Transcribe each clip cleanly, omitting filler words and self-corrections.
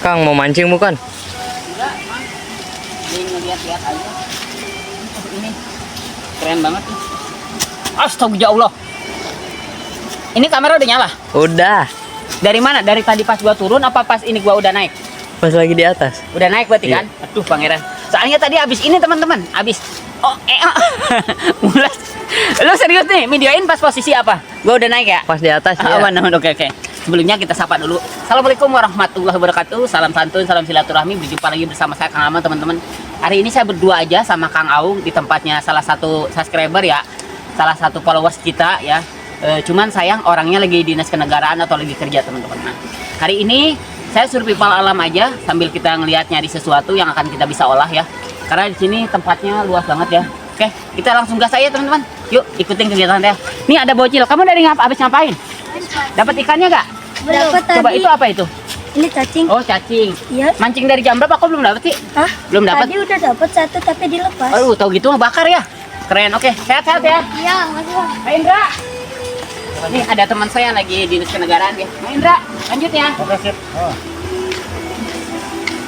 Kang, mau mancing bukan? Enggak, Mang. Ini ngeliat-liat aja. Ini keren banget nih. Astagfirullah. Ini kamera udah nyala? Udah. Dari mana? Dari tadi pas gua turun apa pas ini gua udah naik? Pas lagi di atas. Udah naik berarti Iya. kan? Aduh, pangeran. Soalnya tadi abis ini teman-teman, abis mulas. Lu serius nih, videoin pas posisi apa? Gua udah naik ya? Pas di atas ya. Aman, oke. Sebelumnya kita sapa dulu. Assalamualaikum warahmatullahi wabarakatuh. Salam santun, salam silaturahmi. Berjumpa lagi bersama saya Kang Ama, teman-teman. Hari ini saya berdua aja sama Kang Aung di tempatnya salah satu subscriber ya, salah satu followers kita ya. Cuman sayang orangnya lagi dinas kenegaraan atau lagi kerja, teman-teman. Nah, hari ini saya survival alam aja sambil kita ngelihat nyari sesuatu yang akan kita bisa olah ya. Karena di sini tempatnya luas banget ya. Oke, kita langsung gas aja teman-teman. Yuk ikutin kegiatan saya. Nih ada bocil. Kamu dari habis ngapain? Dapat ikannya gak? Dapat Coba tadi. itu apa itu? Ini cacing. Oh, cacing. Iya. Mancing dari jam berapa? Kok belum dapat sih? Hah? Belum dapat. Tadi udah dapat satu tapi dilepas. Aduh, tahu gitu mah bakar ya. Keren. Oke, sehat-sehat ya. Iya, makasih Bang. Pak Indra. Nih ada teman saya lagi dinas kenegaraan ya. Pak Indra, lanjut ya. Oke, sip. Oh.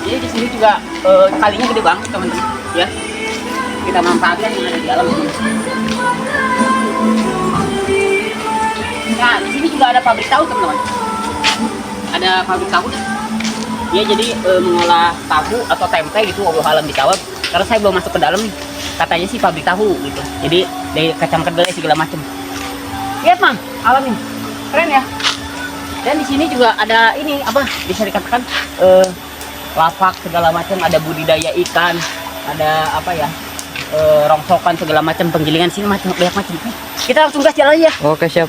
Jadi di sini juga kalinya gede banget teman-teman ya. Kita manfaatkan yang ada di alam ini. Nah di sini juga ada pabrik tahu teman-teman. Ada pabrik tahu deh. Dia jadi mengolah tahu atau tempe gitu Allah alam dijawab. Karena saya belum masuk ke dalam nih. Katanya sih pabrik tahu gitu. Jadi dari kacang kedelai segala macam. Lihat Mang, alam ini keren ya. Dan di sini juga ada ini apa bisa dikatakan lapak segala macam, ada budidaya ikan, ada apa ya, rongsokan segala macam, penggilingan sini macam banyak macam. Kita langsung gas jalan aja. Oke, siap.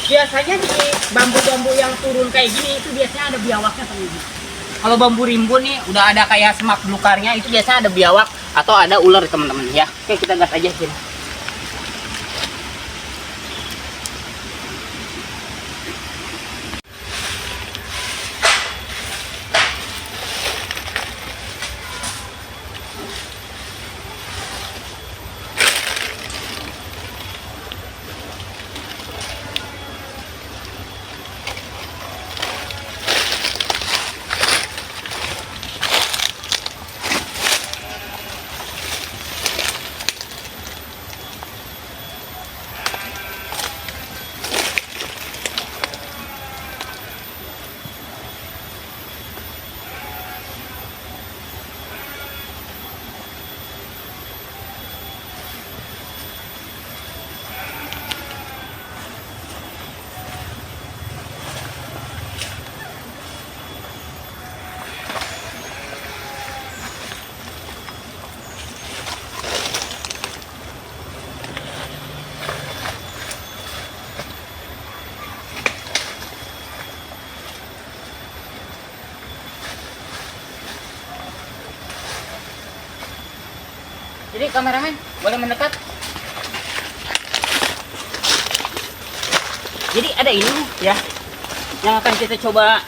Biasanya di bambu-bambu yang turun kayak gini itu biasanya ada biawaknya teman-teman. Kalau bambu rimbun nih udah ada kayak semak belukarnya, itu biasanya ada biawak atau ada ular teman-teman ya. Oke, kita gas aja sini. Jadi kameramen boleh mendekat. Jadi ada ini ya yang akan kita coba.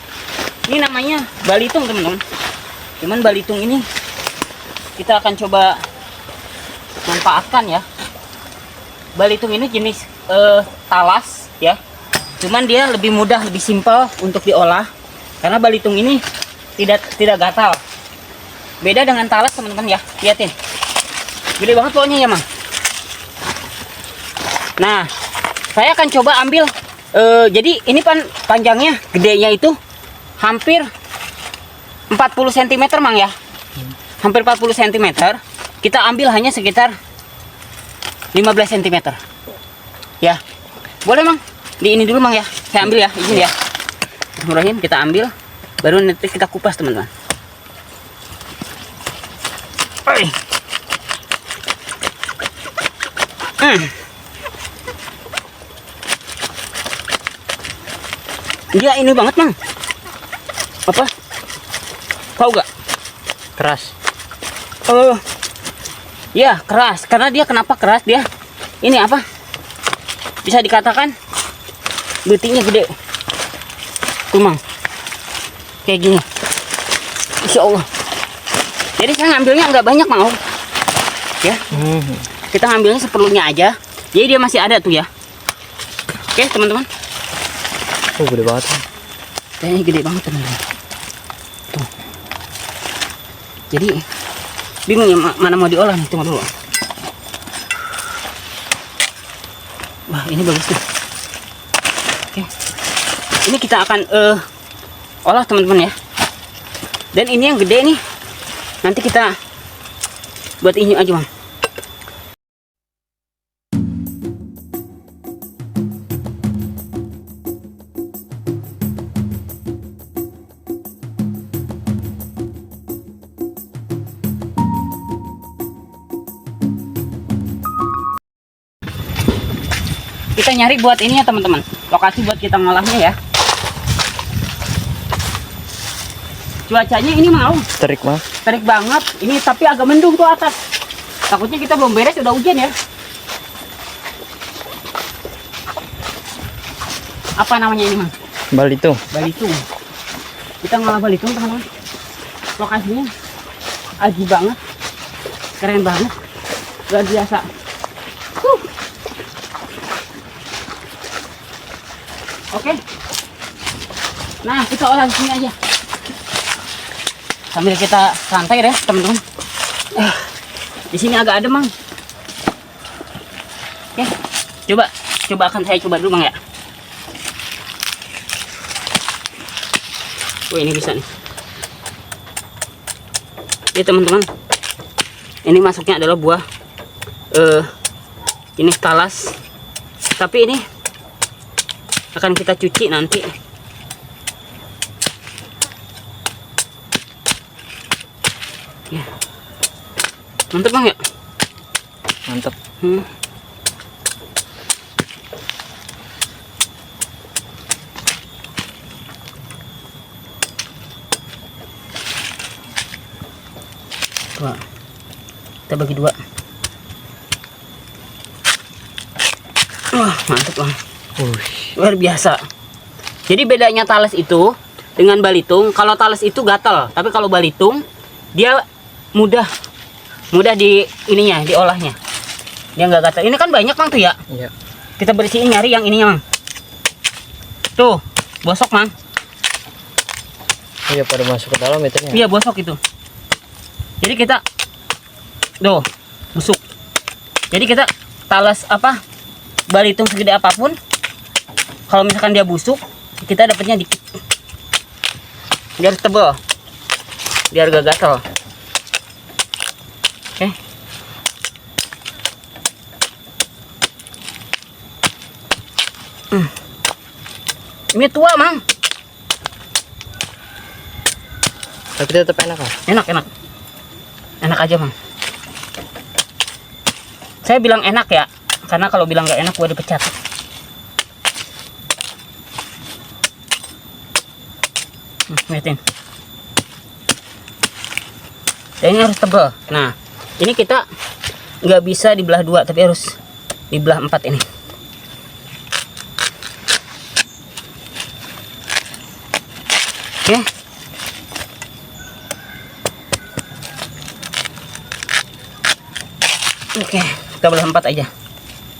Ini namanya balitung teman-teman. Cuman balitung ini kita akan coba manfaatkan ya. Balitung ini jenis talas ya. Cuman dia lebih mudah, lebih simpel untuk diolah karena balitung ini tidak gatal. Beda dengan talas teman-teman ya. Lihatin. Gede banget pokoknya ya Mang. Nah saya akan coba ambil jadi ini panjangnya gedenya itu hampir 40 cm Mang ya. Hampir 40 cm. Kita ambil hanya sekitar 15 cm ya. Boleh Mang, di ini dulu Mang ya. Saya ambil ya, izin ya. Bismillahirrahmanirrahim, kita ambil baru nanti kita kupas teman-teman. Dia ini banget Mang. Apa? Tahu gak? Keras. Ya keras. Karena dia kenapa keras dia? Ini apa? bisa dikatakan betiknya gede. Tuh Mang, kayak gini. Insya Allah. Jadi saya ngambilnya nggak banyak Mang. Ya, kita ngambilnya seperlunya aja. Jadi dia masih ada tuh ya. Oke teman-teman. Oh, gede banget. Kayaknya gede banget teman-teman. Tuh. Jadi bingung ya mana mau diolah nih, tunggu dulu. Wah ini bagus tuh. Oke. Ini kita akan olah teman-teman ya. Dan ini yang gede nih. Nanti kita buat ini aja Bang. Kita nyari buat ini ya teman-teman, lokasi buat kita ngolahnya ya. Cuacanya ini mau Terik mah. terik banget ini, tapi agak mendung tuh atas. Takutnya kita belum beres udah hujan ya. Apa namanya ini Mang? Balitung. Balitung. Kita ngolah balitung teman-teman. Lokasinya aji banget, keren banget, luar biasa. Oke. Nah, kita olah di sini aja. Sambil kita santai deh, teman-teman. Di sini agak adem, Mang. Oke. Coba akan saya coba dulu, Mang ya. Wah, ini bisa nih. Oke, teman-teman. Ini masuknya adalah buah ini talas. Tapi ini akan kita cuci nanti. Ya. Mantap Bang ya? Mantap. Dua. Kita bagi dua. Wah, mantap Bang. Luar biasa. Jadi bedanya talas itu dengan balitung, kalau talas itu gatal, tapi kalau balitung dia mudah di ininya, diolahnya. Dia nggak gatal. Ini kan banyak Mang tuh ya. Iya. Kita bersihin, nyari yang ininya Mang. Tuh, bosok Mang. Iya, pada masuk ke dalam itu ya. Iya, bosok itu. Jadi kita tuh busuk. Jadi kita talas apa? Balitung segede apapun, kalau misalkan dia busuk, kita dapatnya dikit. Biar tebal, biar gak gatal. Oke. Ini tua Mang. Tapi tetap enak kan? Enak aja Mang. Saya bilang enak ya, karena kalau bilang gak enak gua dipecat. Lihatin. Dan ini harus tebal. Nah, ini kita nggak bisa dibelah dua, tapi harus dibelah 4 ini. Oke. Oke, kita belah 4 aja.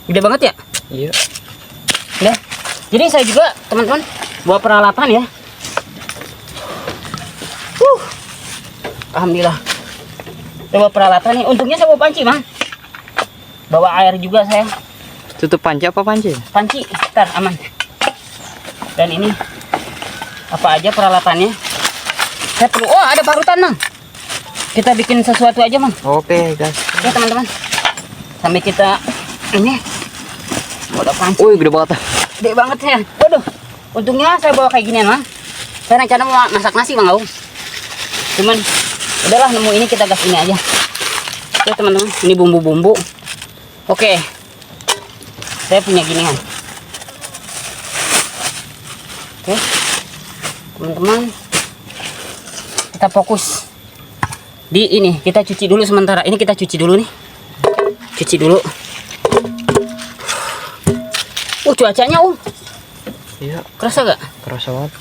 Gede banget ya? Iya. Udah. Jadi saya juga teman-teman bawa peralatan ya. Alhamdulillah. Saya bawa peralatan nih. Untungnya saya bawa panci, Mang. Bawa air juga saya. Tutup panci apa panci? Panci, ntar aman. Dan ini apa aja peralatannya? Saya perlu. Oh, ada parutan, Mang. Kita bikin sesuatu aja, Mang. Oke, guys. Oke, teman-teman. Sampai kita ini udah panci. Wih, gede banget. Gede banget ya. Waduh. Untungnya saya bawa kayak ginian, Mang. Saya rencana mau masak nasi, Bang Aung. Cuman udahlah, nemu ini kita gas ini aja. Oke teman-teman, ini bumbu-bumbu. Oke, saya punya ginian. Oke teman-teman, kita fokus di ini. Kita cuci dulu sementara. Ini kita cuci dulu nih. Cuci dulu. Cuacanya Iya, kerasa gak? kerasa banget.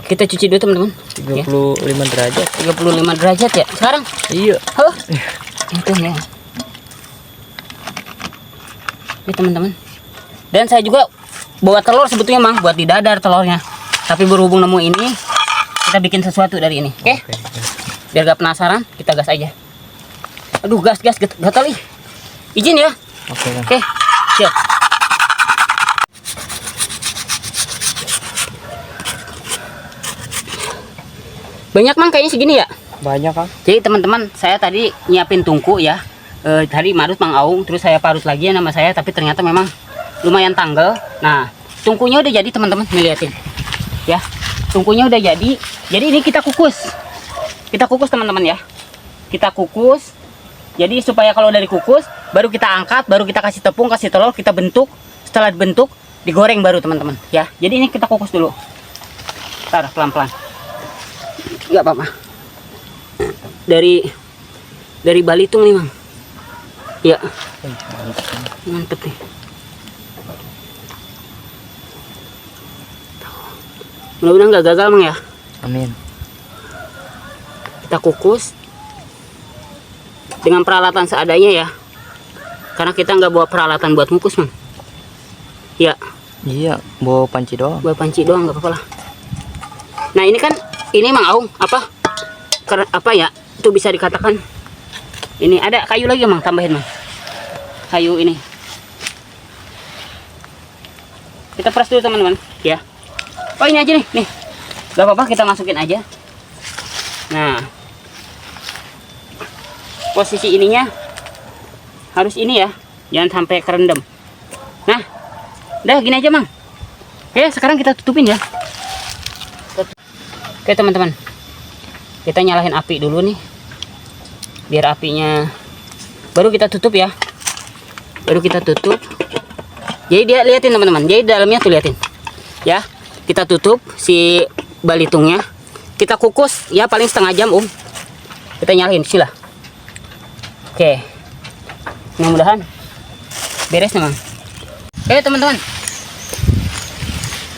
Kita cuci dulu teman-teman. 35 derajat. 35 derajat ya sekarang. Iya. Halo. Itu ya. Ini teman-teman. Dan saya juga bawa telur sebetulnya Mang buat didadar telurnya. Tapi berhubung nemu ini, kita bikin sesuatu dari ini. Oke? Oke. Biar gak penasaran, kita gas aja. Aduh, gas gatal ih. Izin ya. Oke, Kang. Oke. Siap. Banyak Mang kayaknya segini ya. Banyak, Kang. Jadi teman-teman, saya tadi nyiapin tungku ya. Tadi marut Mang Aung, terus saya parut lagi ya nama saya, tapi ternyata memang lumayan tanggal. Nah, tungkunya udah jadi teman-teman, nih liatin. Ya, tungkunya udah jadi. Jadi ini kita kukus. Kita kukus teman-teman ya. Kita kukus. Jadi supaya kalau dari kukus, baru kita angkat, baru kita kasih tepung, kasih telur, kita bentuk. Setelah dibentuk, digoreng baru teman-teman ya. Jadi ini kita kukus dulu. Ntar pelan-pelan. Nggak apa-apa. Dari Balitung nih Mang. Ya. Mantep nih. Mudah-mudahan nggak gagal Mang ya. Amin. Kita kukus dengan peralatan seadanya ya. Karena kita nggak bawa peralatan buat ngukus Mang. Ya. Iya, bawa panci doang. Bawa panci doang nggak apa-apa lah. Nah ini kan ini Mang Aung apa ya? Itu bisa dikatakan ini ada kayu lagi Mang, tambahin Mang. Kayu ini. Kita peras dulu teman-teman ya. Oh ini aja nih. Gak apa-apa kita masukin aja. Nah. Posisi ininya harus ini ya. Jangan sampai kerendam. Nah. Udah gini aja Mang. Oke sekarang kita tutupin ya. Oke teman-teman. Kita nyalain api dulu nih. Biar apinya baru kita tutup ya. Baru kita tutup. Jadi dia liatin teman-teman. Jadi dalamnya tuh liatin. Ya. Kita tutup si balitungnya. Kita kukus ya paling setengah jam Kita nyalain sila. Oke. Mudah-mudahan beres teman. Oke teman-teman.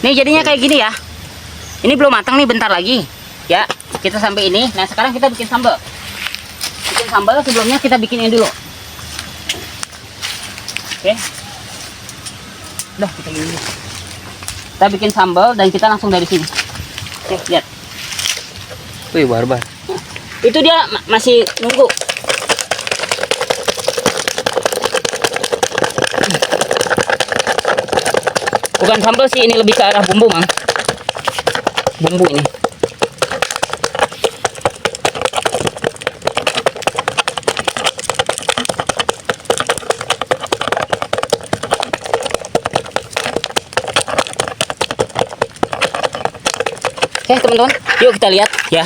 Nih jadinya kayak gini ya. Ini belum matang nih, bentar lagi. Ya, kita sampai ini. Nah, sekarang kita bikin sambal. Bikin sambal sebelumnya kita bikin ini dulu. Oke. Udah, kita gini. Kita bikin sambal dan kita langsung dari sini. Oke, lihat. Wih, barbar. Itu dia masih nunggu. Bukan sambal sih, ini lebih ke arah bumbu, Mang. Bumbu ini. Oke teman-teman, yuk kita lihat ya.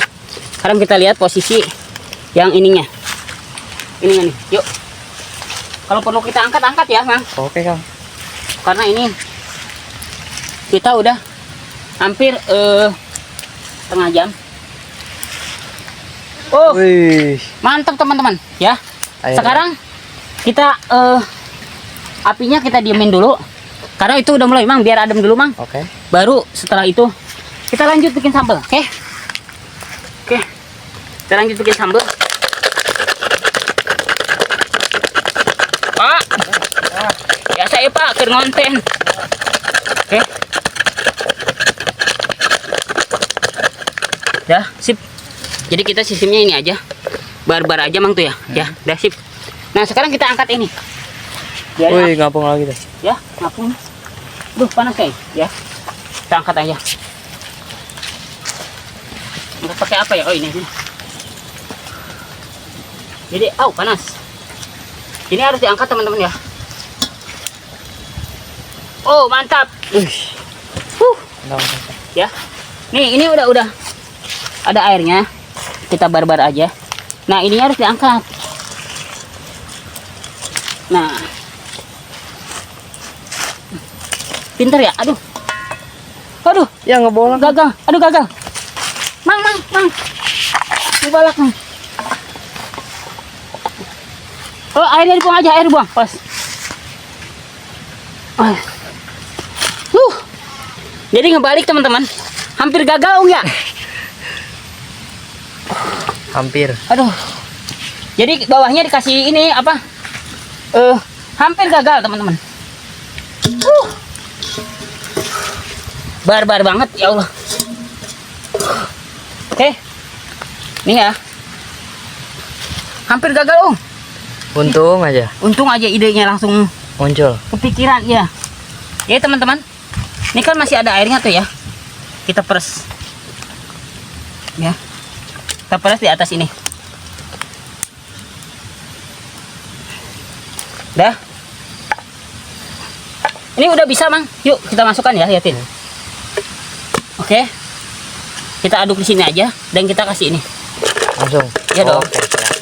Sekarang kita lihat posisi yang ininya. Ininya nih, yuk. Kalau perlu kita angkat ya, Mang. Oke, Kang. Karena ini kita udah hampir setengah jam. Wih. Mantap teman-teman ya. Ayo. Sekarang kita apinya kita diemin dulu. Karena itu udah mulai Mang, biar adem dulu Mang. Oke. Baru setelah itu kita lanjut bikin sambal, oke? Oke. Kita lanjut bikin sambal. Pak. Ya saya Pak, keur ngonten. Oke. Ya, sip. Jadi kita sistemnya ini aja. Barbar aja Mang tuh ya. Ya, udah sip. Nah, sekarang kita angkat ini. Wih, ngapung lagi deh. Ya, ngapung. Duh, panas kayak. Ya. Kita angkat aja. Angkat pakai apa ya? Oh, ini. Jadi, panas. Ini harus diangkat teman-teman ya. Oh, mantap. Mantap. Ya. Nih, ini udah ada airnya. Kita barbar aja. Nah, ininya harus diangkat. Nah. Pinter ya? Aduh. Aduh, Ya nggak boleh. gagal. Aduh, gagal. Mang. Dibalak, Mang. Oh, airnya dibuang aja, air buang. Pas. Jadi ngebalik teman-teman. Hampir gagal ya. Hampir. Aduh. Jadi bawahnya dikasih ini apa? Hampir gagal teman-teman. Barbar banget ya Allah. Oke. Nih ya. Hampir gagal, Om. Untung aja Untung aja idenya langsung muncul. kepikiran ya. Ya teman-teman. Ini kan masih ada airnya tuh ya. Kita peres. Ya. Kita peres di atas ini. Dah. Ini udah bisa, Mang. Yuk kita masukkan ya, liatin. Oke. Kita aduk di sini aja dan kita kasih ini. Langsung. Ya dong. Oke, siap.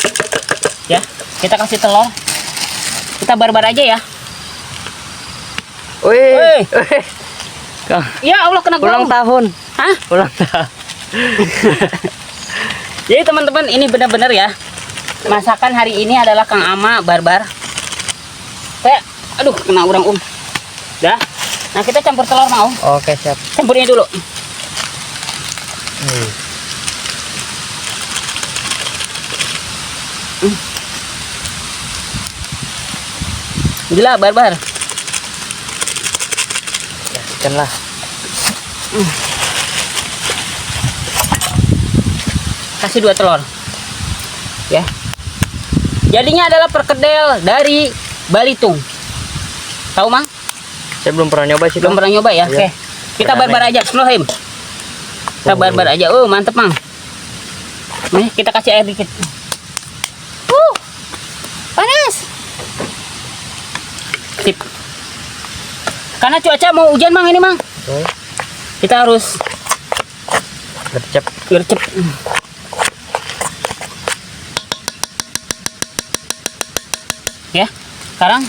Ya. Kita kasih telur. Kita barbar aja ya. Wih. Kang, Ya Allah kena ulang gong. tahun. Hah? Ulang tahun. Jadi teman-teman ini benar-benar ya. Masakan hari ini adalah Kang Ama barbar. Aduh kena urang Dah. Nah kita campur telur mau. Oke, siap. Campurnya dulu. Gila barbar. Ikan lah. Kasih 2 telur. Ya. Jadinya adalah perkedel dari Balitung. Tahu, Mang? Saya belum pernah nyoba sih. Belum Bang. pernah nyoba ya? Iya. Oke. Kita Perdana barbar aja, Bismillahirrahmanirrahim. Kita barbar aja. Oh, mantep, Mang. Nih, kita kasih air dikit. Panas. Sip. Karena cuaca mau hujan, Mang, ini, Mang. Oke. Kita harus Gercep. gercep. Ya. Sekarang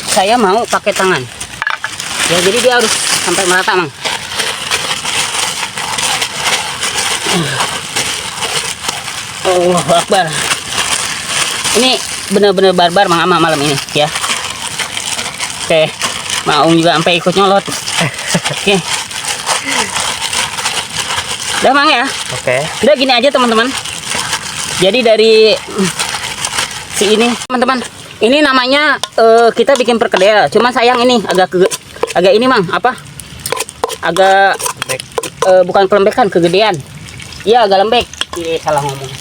saya mau pakai tangan. Ya, jadi dia harus sampai merata, Mang. Allahu Akbar. Ini benar-benar barbar Mang Ama malam ini ya. Oke. Mau juga sampai ikut nyolot. Oke. Udah, Mang ya. Oke. Udah gini aja teman-teman. Jadi dari si ini teman-teman, ini namanya kita bikin perkedel. Cuma sayang ini agak ini Mang, apa? Agak bukan kelembekan, kegedean. Iya agak lembek. Salah ngomong.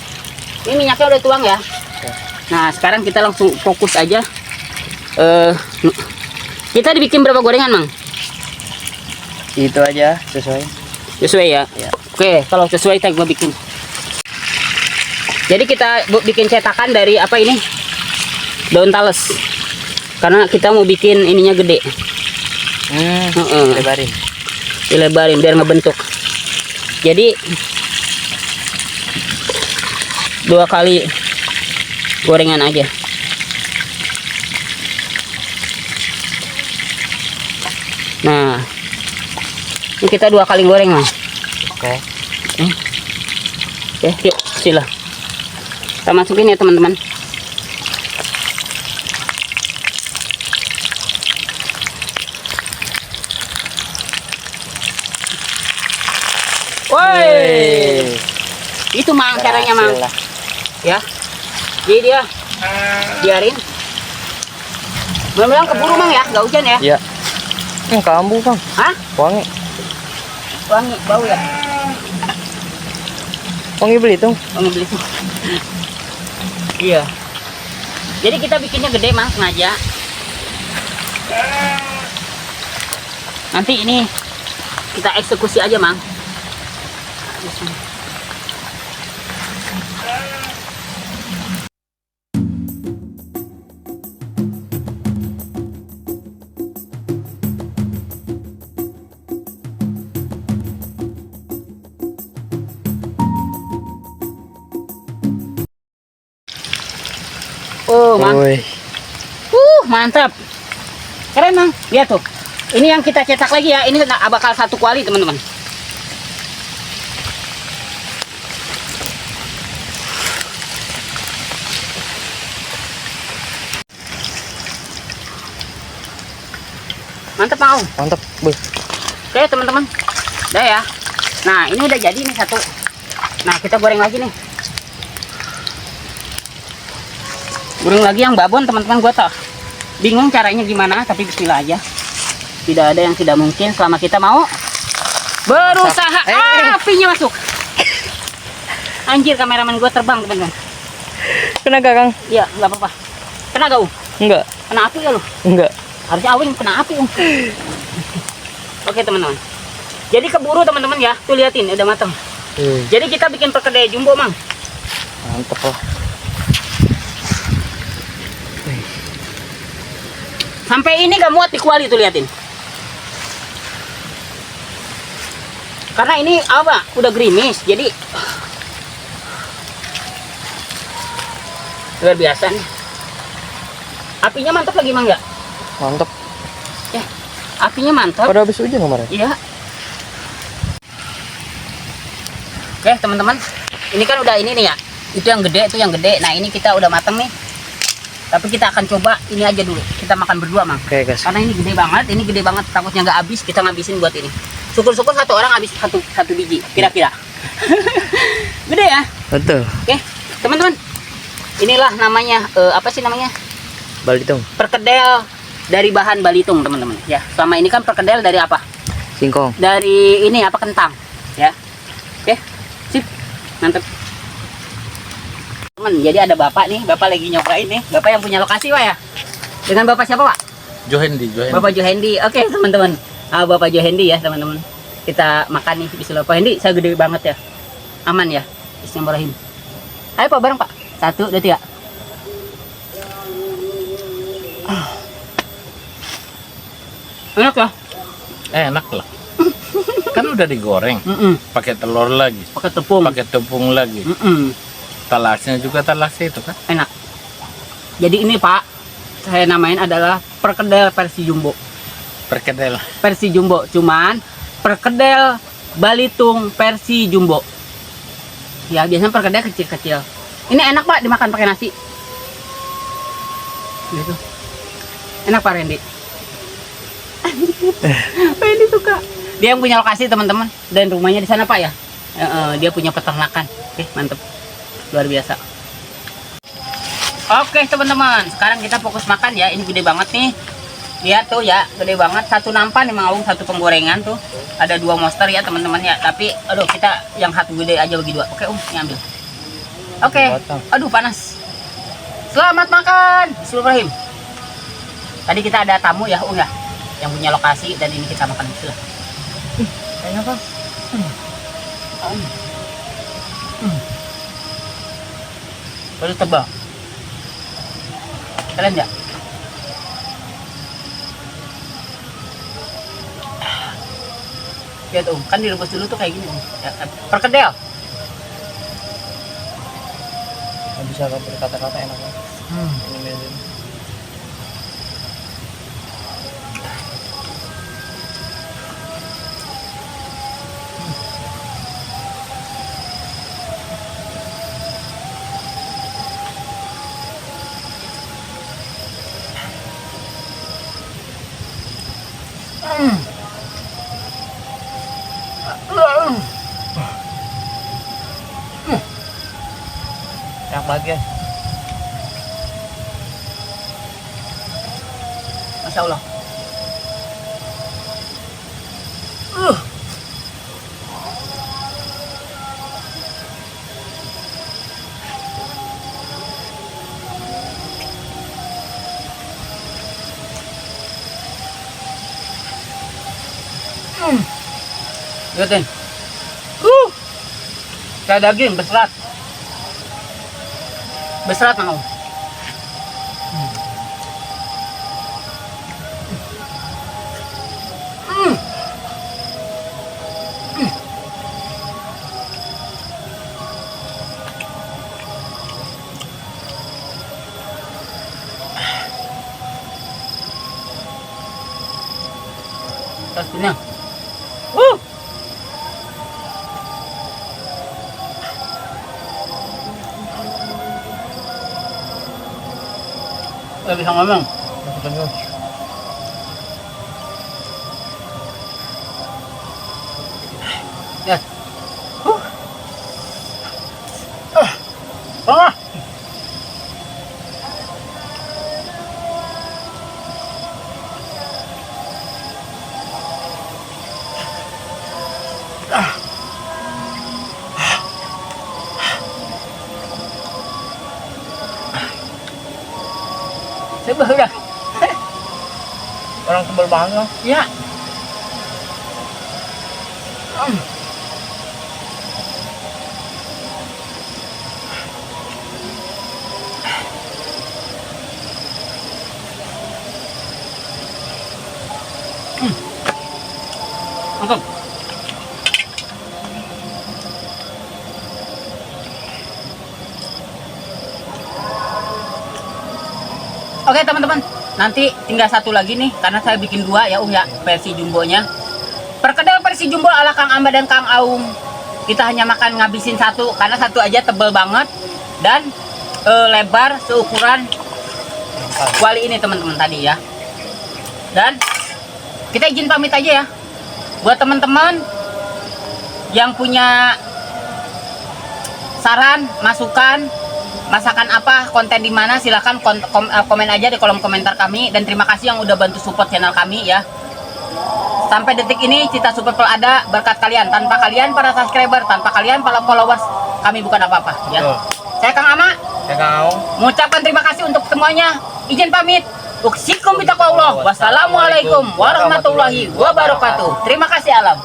Ini minyaknya udah tuang ya. Nah sekarang kita langsung fokus aja. Kita dibikin berapa gorengan Mang? Itu aja sesuai. Sesuai ya. Ya. Oke, kalau sesuai kita gua bikin. Jadi kita bikin cetakan dari apa ini? Daun tales. Karena kita mau bikin ininya gede. Lebarin. Dilebarin biar ngebentuk. Jadi 2 kali gorengan aja. Nah, ini kita 2 kali goreng Mang. Oke. Ya, yuk, sila. Kita masukin ya teman-teman. Woi, itu Mang caranya Mang. Berhasil lah. Ya, jadi dia biarin. Benar-benar keburu Mang ya, nggak hujan ya? Iya. Kambuh Bang. Hah? Wangi. Wangi, bau ya? Wangi Belitung. Wangi Belitung. Iya. Jadi kita bikinnya gede Mang, sengaja. Nanti ini kita eksekusi aja Mang. Oh, Mang. Woi. Mantap. Keren, Mang. Lihat tuh. Ini yang kita cetak lagi ya. Ini bakal 1 kuali, teman-teman. Mantap Mang Aung. Mantap. Beuh. Oke teman-teman, udah ya. Nah ini udah jadi nih satu. Nah kita goreng lagi nih. Goreng lagi yang babon teman-teman. Gua tak bingung caranya gimana, tapi bismillah aja. Tidak ada yang tidak mungkin selama kita mau berusaha. Apinya masuk. Anjir, kameramen gua terbang teman-teman. Kena gak, Kang? Iya nggak apa-apa. Kena gak Enggak. Kena api ya lu? Enggak. Harusnya Awing kena api Oke teman-teman, jadi keburu teman-teman ya. Tuh liatin udah matang. Jadi kita bikin perkedel jumbo Mang. Mantap lah. Sampai ini gak muat di kuali tuh liatin. Karena ini apa? Udah gerimis, jadi luar biasa nih. Apinya mantap lagi Mang ya? Mantap. Ya, apinya mantap. Pada habis hujan kemarin. Iya. Oke teman-teman, ini kan udah ini nih ya. Itu yang gede, itu yang gede. Nah ini kita udah mateng nih. Tapi kita akan coba ini aja dulu. Kita makan berdua Mang. Oke guys. Karena ini gede banget, takutnya nggak habis, kita ngabisin buat ini. Syukur-syukur satu orang habis satu biji, kira-kira. Gede ya? Betul. Oke, teman-teman. Inilah namanya apa sih namanya? Balitung. Perkedel dari bahan balitung, teman-teman. Ya, selama ini kan perkedel dari apa? Singkong. Dari ini apa, kentang, ya. Oke. Sip. Mantap. Teman, jadi ada Bapak nih, Bapak lagi nyobain nih. Bapak yang punya lokasi, Pak ya? Dengan Bapak siapa, Pak? Johendi. Bapak Johendi. Oke, teman-teman. Bapak Johendi ya, teman-teman. Kita makan nih bismillah. Pak Hendi, saya gede banget ya. Aman ya. Bismillahirrahmanirrahim. Ayo Pak, bareng Pak. 1, 2, 3. Enak ya? Enak lah. Kan udah digoreng. Pakai telur lagi. Pakai tepung. Pakai tepung lagi. Talasnya juga talasnya itu kan. Enak. Jadi ini Pak, saya namain adalah perkedel versi jumbo. Perkedel. Versi jumbo, cuman perkedel balitung versi jumbo. Ya biasanya perkedel kecil-kecil. Ini enak Pak dimakan pakai nasi. Gitu. Enak Pak Randy. Pak Randy suka. Dia yang punya lokasi teman-teman, dan rumahnya di sana Pak ya. Dia punya peternakan. Oke mantep, luar biasa. Oke teman-teman, sekarang kita fokus makan ya. Ini gede banget nih. Lihat tuh ya, gede banget. Satu nampan nih Mang Aung, satu penggorengan tuh. Ada 2 monster ya teman-teman ya. Tapi aduh, kita yang satu gede aja bagi 2. Oke ini ambil. Oke. Aduh panas. Selamat makan. Bismillahirrahmanirrahim. Tadi kita ada tamu ya ya, yang punya lokasi, dan ini kita makan bismillah. Kayaknya apa? Baru tebal. Kalian ya? Lihat kan direbus dulu tuh kayak gini ya, perkedel. Nggak bisa berkata-kata enak banget. Ini mesin. Enak banget guys. Masya Allah. Lihatin. Kayak daging berserat. Berserat Mang Aung. Tas kenyang. Gak bisa ngomong. Ya. Ah. Sebab udah. Orang tebal banget loh. Ya. Mantap. Oke teman-teman, nanti tinggal satu lagi nih karena saya bikin dua ya ya versi jumbonya. Perkedel versi jumbo ala Kang Amba dan Kang Aung. Kita hanya makan ngabisin satu karena satu aja tebel banget dan lebar seukuran kuali ini teman-teman tadi ya. Dan kita izin pamit aja ya. Buat teman-teman yang punya saran, masukan, masakan apa, konten di mana, silahkan komen aja di kolom komentar kami. Dan terima kasih yang udah bantu support channel kami ya. Sampai detik ini Cita Super Pel ada berkat kalian. Tanpa kalian para subscriber, tanpa kalian para followers, kami bukan apa-apa ya. Saya Kang Ama, Saya Kang Aung. mengucapkan terima kasih untuk semuanya. Izin pamit. Uksikum bitaqwallah. Wassalamualaikum warahmatullahi wabarakatuh. Terima kasih alam.